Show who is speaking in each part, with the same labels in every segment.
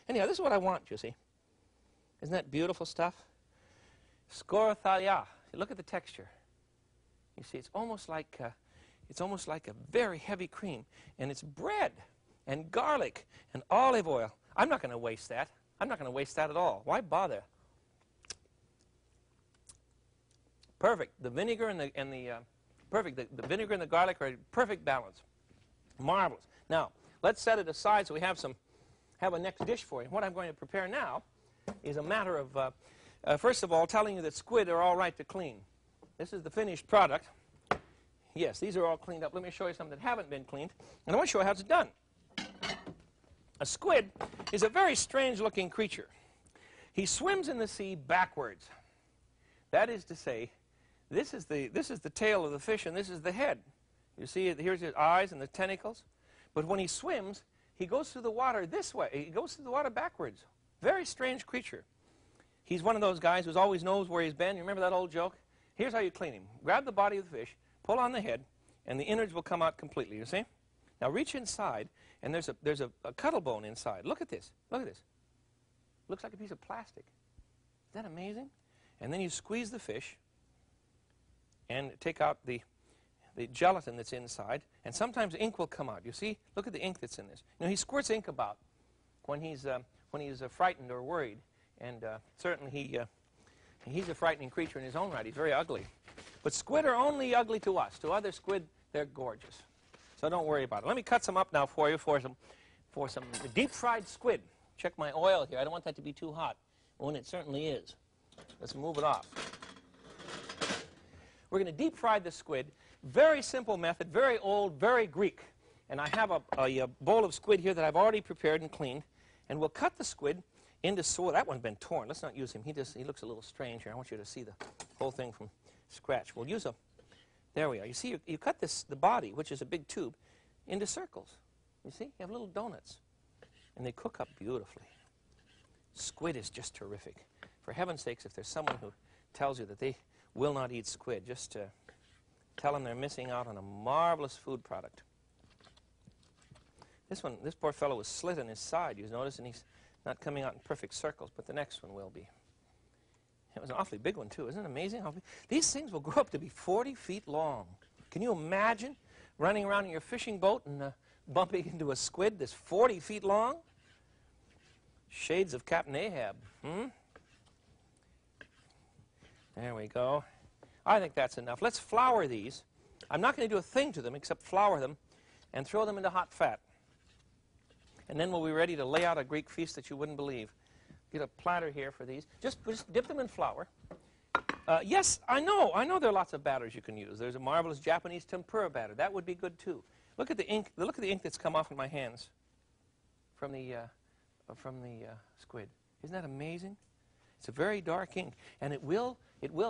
Speaker 1: Anyhow, this is what I want, you see. Isn't that beautiful stuff? Scorothalia. Look at the texture. You see, it's almost like a very heavy cream, and it's bread and garlic and olive oil. I'm not going to waste that. I'm not going to waste that at all. Why bother? Perfect. The vinegar and the perfect. The vinegar and the garlic are a perfect balance. Marvelous. Now let's set it aside so we have a next dish for you. What I'm going to prepare now is a matter of first of all telling you that squid are all right to clean. This is the finished product. Yes, these are all cleaned up. Let me show you some that haven't been cleaned, and I want to show you how it's done. A squid is a very strange-looking creature. He swims in the sea backwards. That is to say, this is the tail of the fish, and this is the head. You see, here's his eyes and the tentacles. But when he swims, he goes through the water this way. He goes through the water backwards. Very strange creature. He's one of those guys who always knows where he's been. You remember that old joke? Here's how you clean him. Grab the body of the fish, pull on the head, and the innards will come out completely, you see? Now reach inside, and there's a cuttle bone inside. Look at this. Look at this. Looks like a piece of plastic. Isn't that amazing? And then you squeeze the fish and take out the gelatin that's inside, and sometimes ink will come out. You see? Look at the ink that's in this. You know, he squirts ink about when he's frightened or worried, and certainly he's a frightening creature in his own right. He's very ugly. But squid are only ugly to us. To other squid, they're gorgeous. So don't worry about it. Let me cut some up now for you for some deep-fried squid. Check my oil here. I don't want that to be too hot. When it certainly is. Let's move it off. We're going to deep-fry the squid. Very simple method, very old, very Greek. And I have a bowl of squid here that I've already prepared and cleaned. And we'll cut the squid into sword. That one's been torn. Let's not use him. He looks a little strange here. I want you to see the whole thing from scratch. We'll use there we are. You see, you cut the body, which is a big tube, into circles. You see? You have little donuts. And they cook up beautifully. Squid is just terrific. For heaven's sakes, if there's someone who tells you that they will not eat squid, just tell them they're missing out on a marvelous food product. This poor fellow was slit in his side, you notice, and he's not coming out in perfect circles, but the next one will be. It was an awfully big one, too. Isn't it amazing how big? These things will grow up to be 40 feet long. Can you imagine running around in your fishing boat and bumping into a squid that's 40 feet long? Shades of Captain Ahab. There we go. I think that's enough. Let's flour these. I'm not going to do a thing to them except flour them and throw them into hot fat. And then we'll be ready to lay out a Greek feast that you wouldn't believe. Get a platter here for these. Just dip them in flour. Yes, I know there are lots of batters you can use. There's a marvelous Japanese tempura batter. That would be good too. Look at the ink. Look at the ink that's come off in my hands from the squid. Isn't that amazing? It's a very dark ink, and it will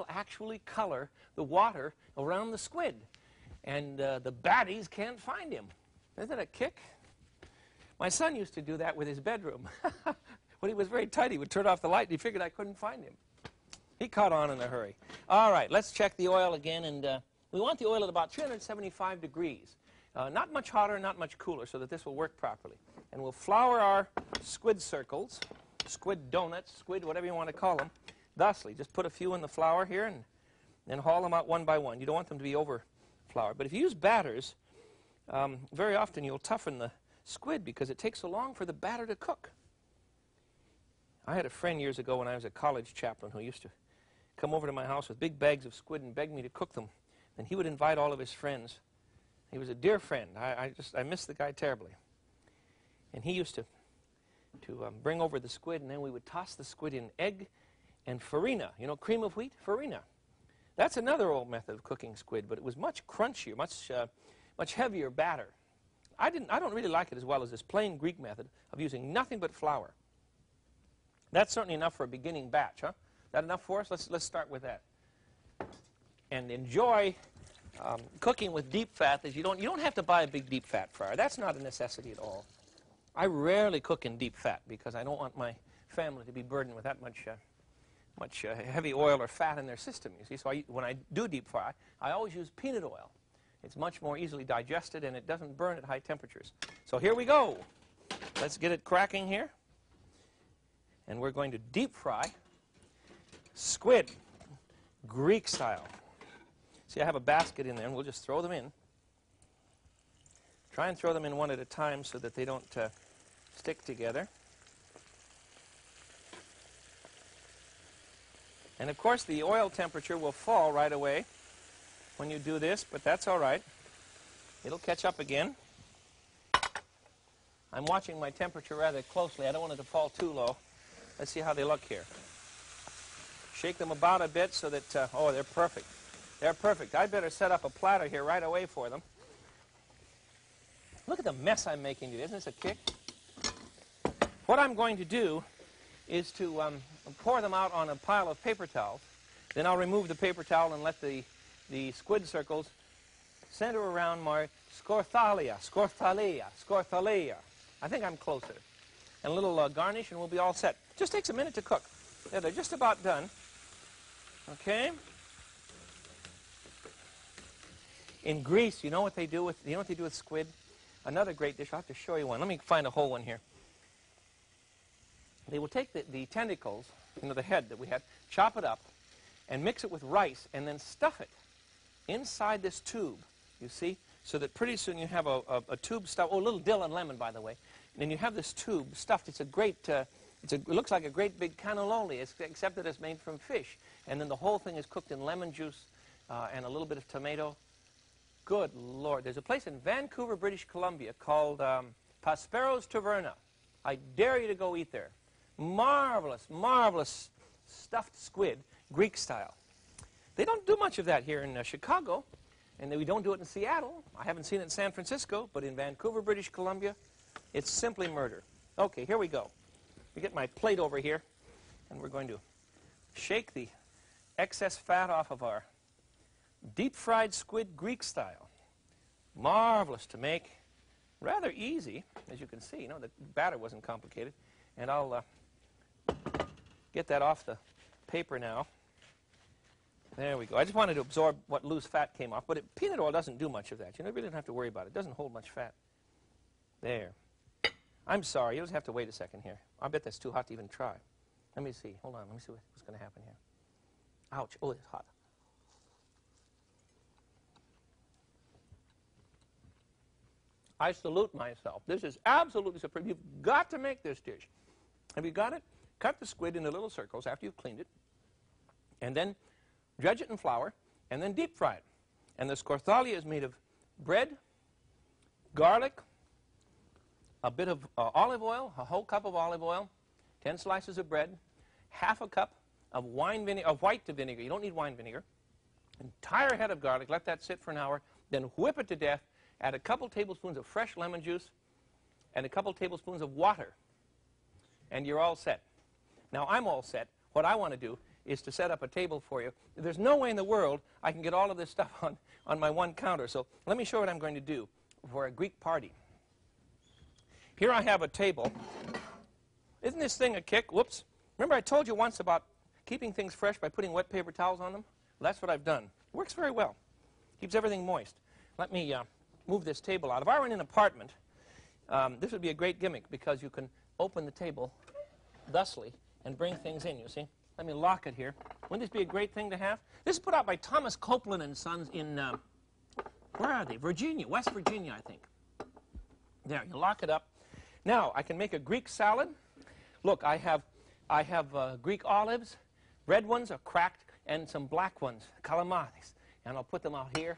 Speaker 1: actually color the water around the squid, and the baddies can't find him. Isn't that a kick? My son used to do that with his bedroom. When he was very tight, he would turn off the light, and he figured I couldn't find him. He caught on in a hurry. All right, let's check the oil again, and we want the oil at about 375 degrees. Not much hotter, not much cooler, so that this will work properly. And we'll flour our squid circles, squid donuts, squid, whatever you want to call them, thusly. Just put a few in the flour here and then haul them out one by one. You don't want them to be over floured. But if you use batters, very often you'll toughen the squid because it takes so long for the batter to cook. I had a friend years ago when I was a college chaplain who used to come over to my house with big bags of squid and beg me to cook them. And he would invite all of his friends. He was a dear friend. I miss the guy terribly. And he used to bring over the squid, and then we would toss the squid in egg and farina. You know, cream of wheat, farina. That's another old method of cooking squid, but it was much crunchier, much heavier batter. I don't really like it as well as this plain Greek method of using nothing but flour. That's certainly enough for a beginning batch, huh? That enough for us? Let's start with that. And enjoy cooking with deep fat. You don't have to buy a big deep fat fryer. That's not a necessity at all. I rarely cook in deep fat because I don't want my family to be burdened with that much heavy oil or fat in their system. You see, so when I do deep fry, I always use peanut oil. It's much more easily digested and it doesn't burn at high temperatures. So here we go. Let's get it cracking here. And we're going to deep fry squid, Greek style. See, I have a basket in there, and we'll just throw them in. Try and throw them in one at a time so that they don't stick together. And of course, the oil temperature will fall right away when you do this, but that's all right. It'll catch up again. I'm watching my temperature rather closely. I don't want it to fall too low. Let's see how they look here. Shake them about a bit so that, oh, they're perfect. They're perfect. I better set up a platter here right away for them. Look at the mess I'm making today. Isn't this a kick? What I'm going to do is to pour them out on a pile of paper towels. Then I'll remove the paper towel and let the squid circles center around my scorthalia. I think I'm closer. And a little garnish and we'll be all set. Just takes a minute to cook. Yeah, they're just about done. Okay. In Greece, you know what they do with squid? Another great dish. I'll have to show you one. Let me find a whole one here. They will take the tentacles, the head that we had, chop it up, and mix it with rice, and then stuff it inside this tube, you see, so that pretty soon you have a tube stuffed. Oh, a little dill and lemon, by the way. And then you have this tube stuffed. It's a great, it looks like a great big cannelloni, except that it's made from fish. And then the whole thing is cooked in lemon juice and a little bit of tomato. Good Lord. There's a place in Vancouver, British Columbia called Paspero's Taverna. I dare you to go eat there. Marvelous, marvelous stuffed squid, Greek style. They don't do much of that here in Chicago, and we don't do it in Seattle. I haven't seen it in San Francisco, but in Vancouver, British Columbia, it's simply murder. Okay, here we go. We get my plate over here, and we're going to shake the excess fat off of our deep-fried squid, Greek style. Marvelous to make. Rather easy, as you can see. The batter wasn't complicated. And I'll get that off the paper now. There we go. I just wanted to absorb what loose fat came off. But peanut oil doesn't do much of that. You really don't have to worry about it. It doesn't hold much fat. There. I'm sorry. You'll just have to wait a second here. I bet that's too hot to even try. Let me see. Hold on. Let me see what's going to happen here. Ouch. Oh, it's hot. I salute myself. This is absolutely superb. You've got to make this dish. Have you got it? Cut the squid into little circles after you've cleaned it, and then dredge it in flour, and then deep fry it. And the scorthalia is made of bread, garlic, a bit of olive oil, a whole cup of olive oil, 10 slices of bread, half a cup of white vinegar. You don't need wine vinegar. Entire head of garlic. Let that sit for an hour. Then whip it to death. Add a couple tablespoons of fresh lemon juice and a couple tablespoons of water. And you're all set. Now, I'm all set. What I want to do is to set up a table for you. There's no way in the world I can get all of this stuff on my one counter. So let me show you what I'm going to do for a Greek party. Here I have a table. Isn't this thing a kick? Whoops. Remember I told you once about keeping things fresh by putting wet paper towels on them? Well, that's what I've done. It works very well. Keeps everything moist. Let me move this table out. If I were in an apartment, this would be a great gimmick because you can open the table thusly and bring things in, you see. Let me lock it here. Wouldn't this be a great thing to have? This is put out by Thomas Copeland and Sons in, where are they? Virginia, West Virginia, I think. There, you lock it up. Now, I can make a Greek salad. Look, I have Greek olives. Red ones are cracked, and some black ones, calamares. And I'll put them out here.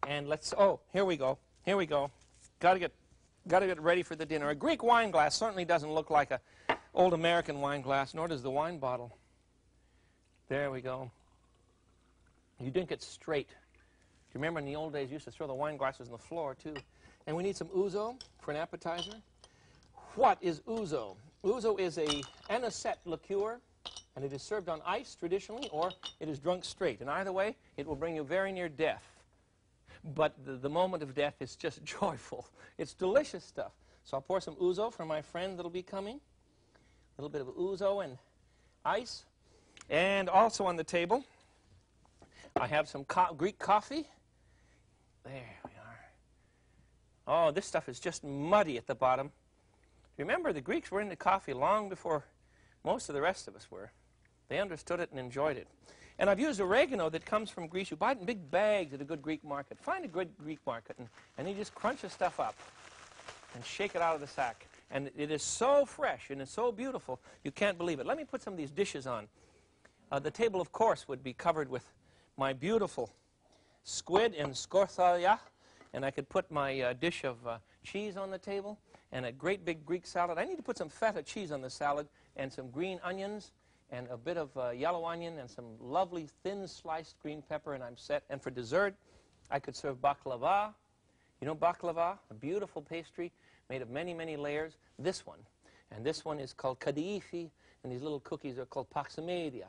Speaker 1: And let's, oh, here we go. Here we go. Got to get ready for the dinner. A Greek wine glass certainly doesn't look like an old American wine glass, nor does the wine bottle. There we go. You drink it straight. Do you remember in the old days you used to throw the wine glasses on the floor, too? And we need some ouzo for an appetizer. What is ouzo? Ouzo is an anisette liqueur, and it is served on ice traditionally, or it is drunk straight. And either way, it will bring you very near death. But the moment of death is just joyful. It's delicious stuff. So I'll pour some ouzo for my friend that'll be coming. A little bit of ouzo and ice. And also on the table, I have some Greek coffee. There we are. Oh, this stuff is just muddy at the bottom. Remember, the Greeks were into coffee long before Most of the rest of us were. They understood it and enjoyed it. And I've used oregano that comes from Greece. You buy it in big bags at a good Greek market. Find a good Greek market, and you just crunch the stuff up and shake it out of the sack. And it is so fresh and it's so beautiful, you can't believe it. Let me put some of these dishes on. The table, of course, would be covered with my beautiful squid and skorthalia, and I could put my dish of cheese on the table and a great big Greek salad. I need to put some feta cheese on the salad and some green onions and a bit of yellow onion and some lovely thin sliced green pepper, and I'm set. And for dessert, I could serve baklava. You know baklava? A beautiful pastry made of many, many layers. This one. And this one is called kadaifi, and these little cookies are called paxamedia.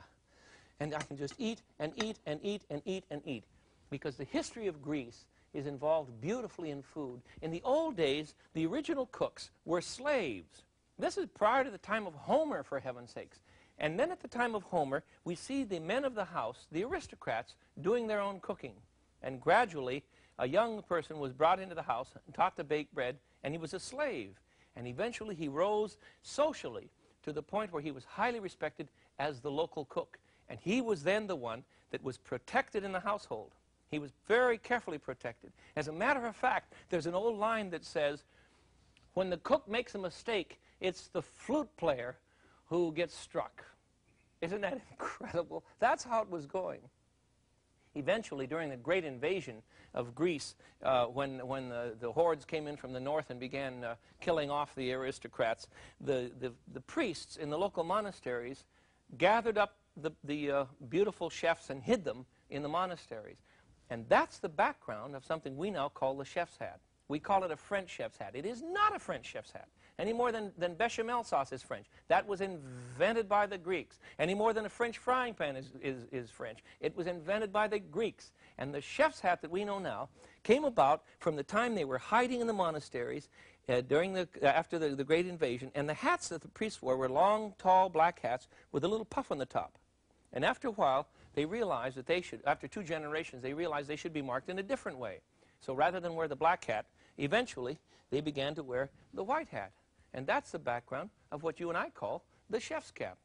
Speaker 1: And I can just eat and eat and eat and eat and eat, because the history of Greece is involved beautifully in food. In the old days, the original cooks were slaves. This is prior to the time of Homer, for heaven's sakes. And then at the time of Homer, we see the men of the house, the aristocrats, doing their own cooking. And gradually, a young person was brought into the house and taught to bake bread, and he was a slave. And eventually he rose socially to the point where he was highly respected as the local cook. And he was then the one that was protected in the household. He was very carefully protected. As a matter of fact, there's an old line that says, when the cook makes a mistake, it's the flute player who gets struck. Isn't that incredible? That's how it was going. Eventually, during the great invasion of Greece, when the hordes came in from the north and began killing off the aristocrats, the priests in the local monasteries gathered up the beautiful chefs and hid them in the monasteries. And that's the background of something we now call the chef's hat. We call it a French chef's hat. It is not a French chef's hat, any more than bechamel sauce is French. That was invented by the Greeks. Any more than a French frying pan is French. It was invented by the Greeks. And the chef's hat that we know now came about from the time they were hiding in the monasteries after the Great Invasion. And the hats that the priests wore were long, tall, black hats with a little puff on the top. And after a while, they realized that they should, after 2 generations, they realized they should be marked in a different way. So rather than wear the black hat, eventually they began to wear the white hat. And that's the background of what you and I call the chef's cap.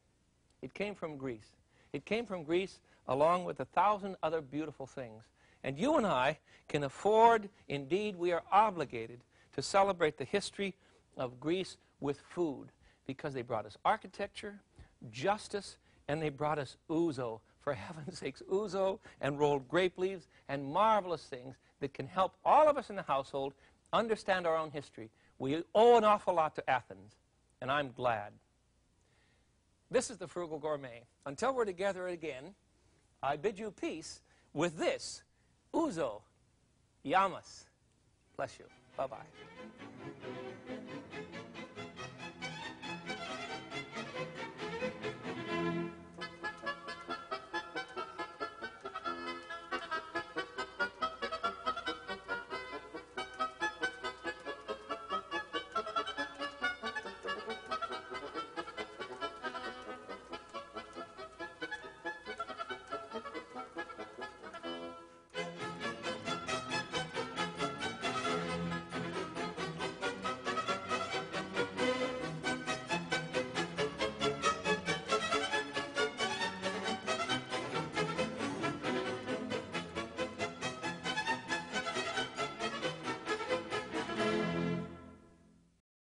Speaker 1: It came from Greece. It came from Greece along with 1,000 other beautiful things. And you and I can afford, indeed we are obligated, to celebrate the history of Greece with food, because they brought us architecture, justice, and they brought us ouzo. For heaven's sakes, ouzo and rolled grape leaves and marvelous things that can help all of us in the household understand our own history. We owe an awful lot to Athens, and I'm glad. This is the Frugal Gourmet. Until we're together again, I bid you peace with this, ouzo, yamas. Bless you. Bye-bye.